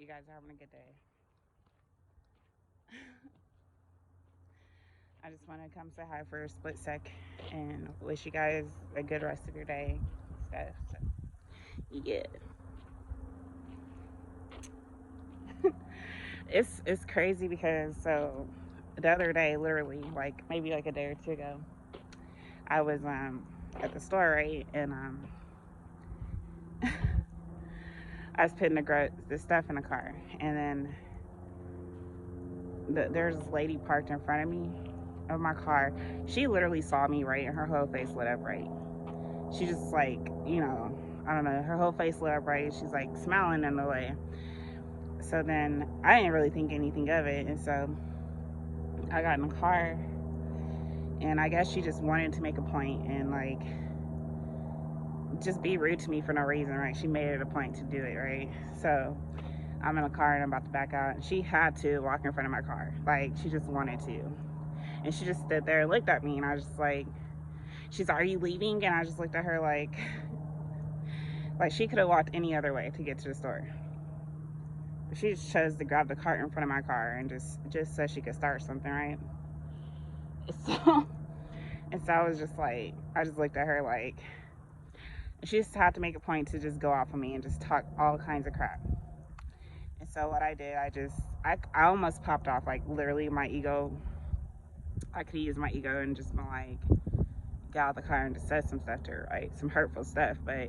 you guys are having a good day. I just want to come say hi for a split sec and wish you guys a good rest of your day. Stuff. So, yeah, it's crazy because the other day, literally like maybe like a day or two ago, I was at the store, right, and I was putting the stuff in the car, and then there's this lady parked in front of my car. She literally saw me, right, and her whole face lit up, right. She just like, I don't know, her whole face lit up, right. She's like smiling in the way. So then I didn't really think anything of it, and so I got in the car, and I guess she just wanted to make a point and like just be rude to me for no reason, right. She made it a point to do it, right. So I'm in the car and I'm about to back out, and she had to walk in front of my car, like she just wanted to, and she just stood there and looked at me, and I was just like, she's, are you leaving? And I just looked at her like she could have walked any other way to get to the store. She just chose to grab the cart in front of my car and just so she could start something, right? So and so I was just like, I just looked at her like she just had to make a point to just go off on me and just talk all kinds of crap. And so what I did, I almost popped off, like literally my ego. I could use my ego and just been like, get out of the car and just said some stuff to her, like some hurtful stuff. But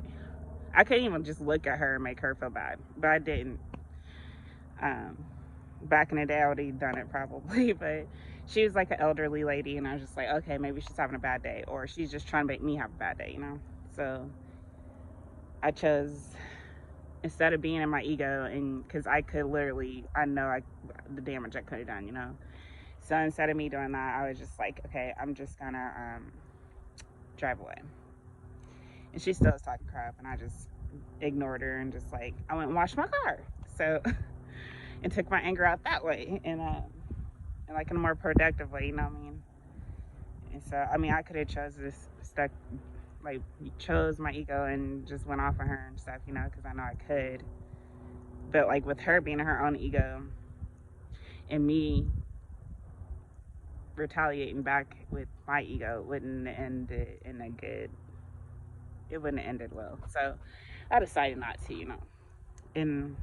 I couldn't even just look at her and make her feel bad, but I didn't. Um, Back in the day, I would have done it probably, but she was like an elderly lady, and I was just like, okay, maybe she's having a bad day, or she's just trying to make me have a bad day, So I chose, instead of being in my ego, and because I could literally, I know the damage I could have done, So instead of me doing that, I was just like, okay, I'm just gonna drive away. And she still was talking crap, and I just ignored her and just like, I went and washed my car. So and took my anger out that way, and like in a more productive way, you know what I mean? And so I mean, I could have chose this stuck, like chose my ego and just went off on her and stuff, because I know I could. But like with her being her own ego and me retaliating back with my ego wouldn't end it in a good. It wouldn't have ended well. So I decided not to, And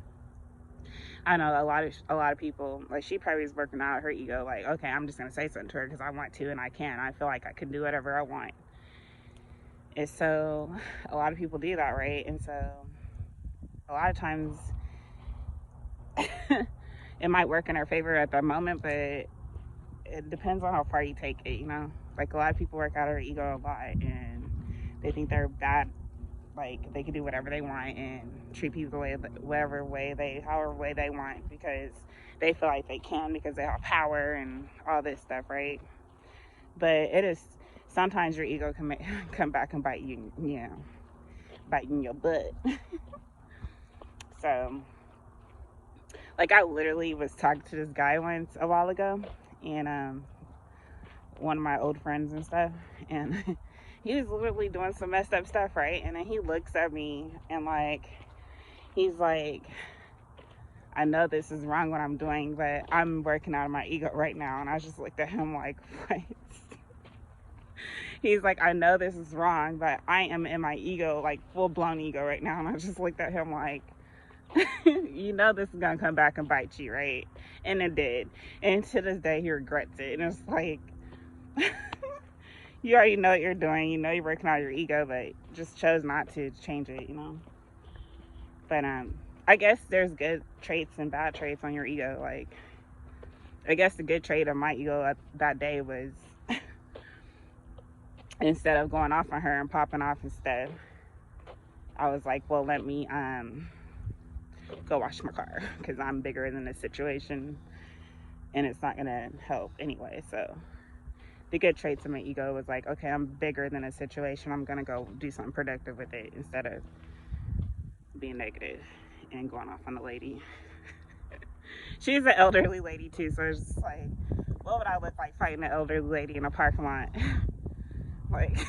I know a lot of people, like, she probably was working out her ego, like, okay, I'm just gonna say something to her because I want to and I can. I feel like I can do whatever I want. And so a lot of people do that, right? And so a lot of times it might work in her favor at the moment, but it depends on how far you take it, Like, a lot of people work out her ego a lot, and they think they're bad, like they can do whatever they want and treat people however way they want, because they feel like they can, because they have power and all this stuff, right? But it is, sometimes your ego can come back and bite you, bite you in your butt. So like, I literally was talking to this guy once a while ago, and one of my old friends and stuff, and he was literally doing some messed up stuff, right? And then he looks at me and like, he's like, I know this is wrong what I'm doing, but I'm working out of my ego right now. And I just looked at him like, what? He's like, I know this is wrong, but I am in my ego, like full blown ego right now. And I just looked at him like, this is gonna come back and bite you, right? And it did. And to this day, he regrets it. And it's like, you already know what you're doing. You're working out your ego, but just chose not to change it, But I guess there's good traits and bad traits on your ego. Like, I guess the good trait of my ego that day was, instead of going off on her and popping off instead, I was like, well, let me go wash my car, because I'm bigger than this situation and it's not gonna help anyway. So the good traits of my ego was like, okay, I'm bigger than a situation, I'm gonna go do something productive with it instead of being negative and going off on the lady. She's an elderly lady too, so it's just like, what would I look like fighting an elderly lady in a parking lot? Like,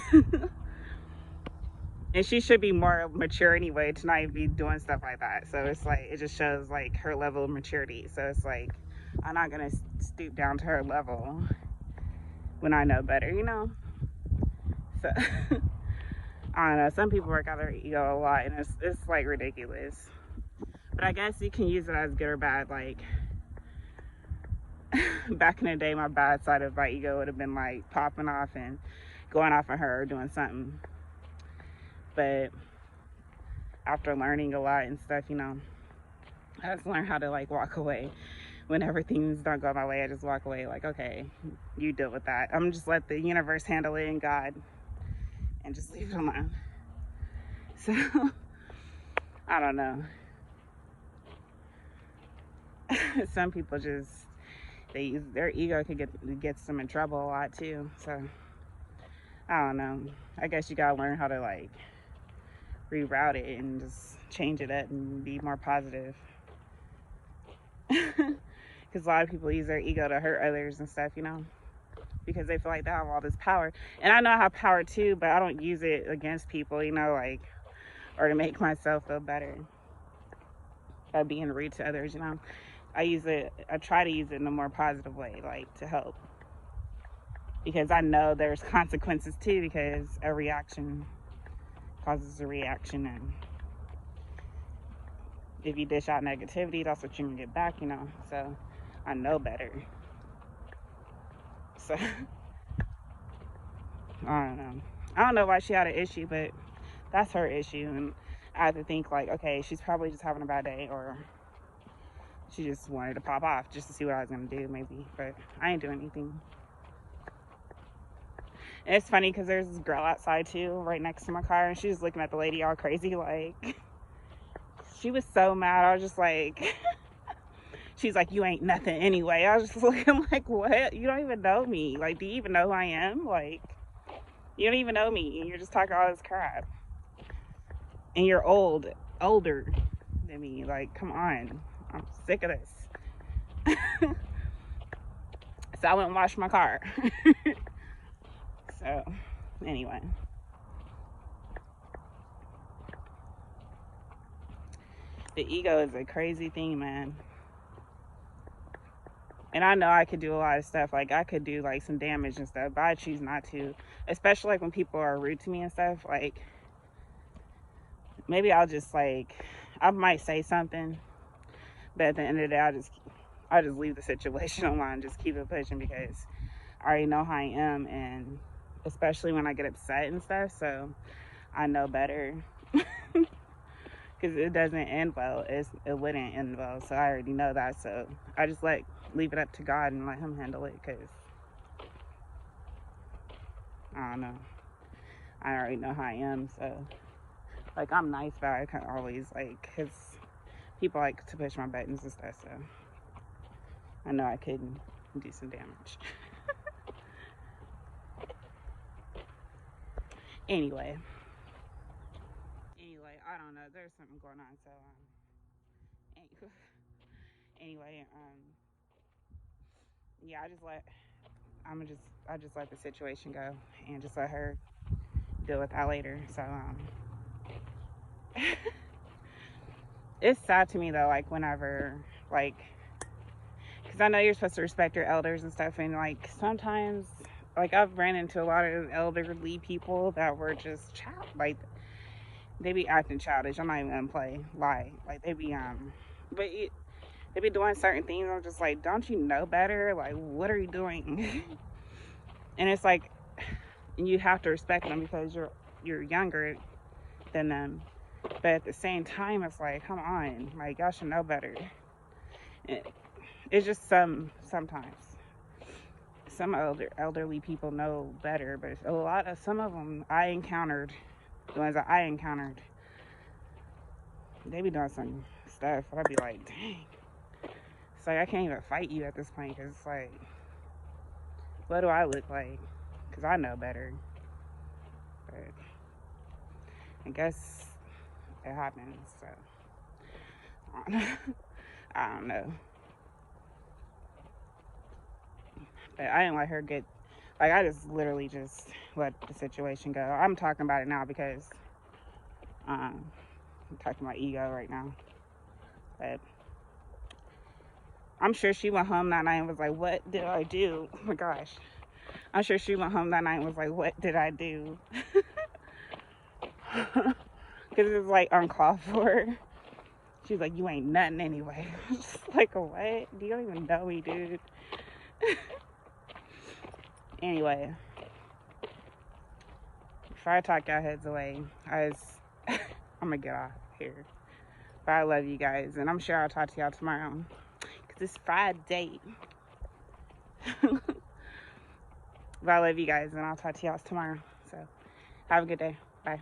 And she should be more mature anyway to not be doing stuff like that. So it's like, it just shows like her level of maturity. So it's like, I'm not gonna stoop down to her level when I know better, you know? So I don't know, some people work out their ego a lot, and it's like ridiculous. But I guess you can use it as good or bad. Like back in the day, my bad side of my ego would have been like popping off and going off on her or doing something. But after learning a lot and stuff, you know, I just learned how to like walk away when everything's not going my way. I just walk away like, okay, you deal with that. I'm just let the universe handle it and God, and just leave it alone. So I don't know. Some people just, they use their ego, could get them in trouble a lot too. So I don't know. I guess you gotta learn how to like reroute it and just change it up and be more positive. Because a lot of people use their ego to hurt others and stuff, you know, because they feel like they have all this power. And I know I have power too, but I don't use it against people, you know, like, or to make myself feel better by being rude to others, you know. I try to use it in a more positive way, like to help. Because I know there's consequences too, because a reaction causes a reaction, and if you dish out negativity, that's what you're gonna get back, you know. So I know better. So I don't know why she had an issue, but that's her issue. And I had to think like, okay, she's probably just having a bad day, or she just wanted to pop off just to see what I was gonna do, maybe. But I ain't doing anything. And it's funny because there's this girl outside too, right next to my car, and she was looking at the lady all crazy, like, she was so mad. I was just like, she's like, you ain't nothing anyway. I was just looking like, what? You don't even know me. Like, do you even know who I am? Like, you don't even know me, and you're just talking all this crap. And you're older than me. Like, come on. I'm sick of this. So I went and washed my car. So, anyway. The ego is a crazy thing, man. And I know I could do a lot of stuff. Like, I could do, like, some damage and stuff, but I choose not to. Especially, like, when people are rude to me and stuff. Like, maybe I'll just, like, I might say something, but at the end of the day, I just leave the situation alone and just keep it pushing, because I already know how I am, and especially when I get upset and stuff, so I know better. Because it doesn't end well. It wouldn't end well, so I already know that. So I just leave it up to God and let him handle it, because I don't know. I already know how I am, so like, I'm nice, but I can always, like, because people like to push my buttons and stuff, so I know I could do some damage. Anyway, I don't know. There's something going on, so anyway, yeah, I just let the situation go and just let her deal with that later. So it's sad to me though, like, whenever, like, because I know you're supposed to respect your elders and stuff, and like, sometimes, like, I've ran into a lot of elderly people that were just like, they be acting childish. I'm not even gonna lie. Like, they be but they be doing certain things. I'm just like, don't you know better? Like, what are you doing? And it's like, you have to respect them because you're younger than them. But at the same time, it's like, come on, like, y'all should know better. It's just sometimes some elderly people know better, but some of them the ones that I encountered, they be doing some stuff. I'd be like, dang. It's like, I can't even fight you at this point, because it's like, what do I look like? Because I know better. But I guess it happens, so I don't know. But I didn't let her get, like, I just literally just let the situation go. I'm talking about it now because I'm talking about ego right now. But I'm sure she went home that night and was like, what did I do? Oh my gosh. I'm sure she went home that night and was like, what did I do? Because it was like uncalled for. She's like, you ain't nothing anyway. Just like, what? You don't even know me, dude. Anyway, before I talk y'all heads away, I'm gonna get off here. But I love you guys, and I'm sure I'll talk to y'all tomorrow. Because it's Friday. But I love you guys, and I'll talk to y'all tomorrow. So, have a good day. Bye.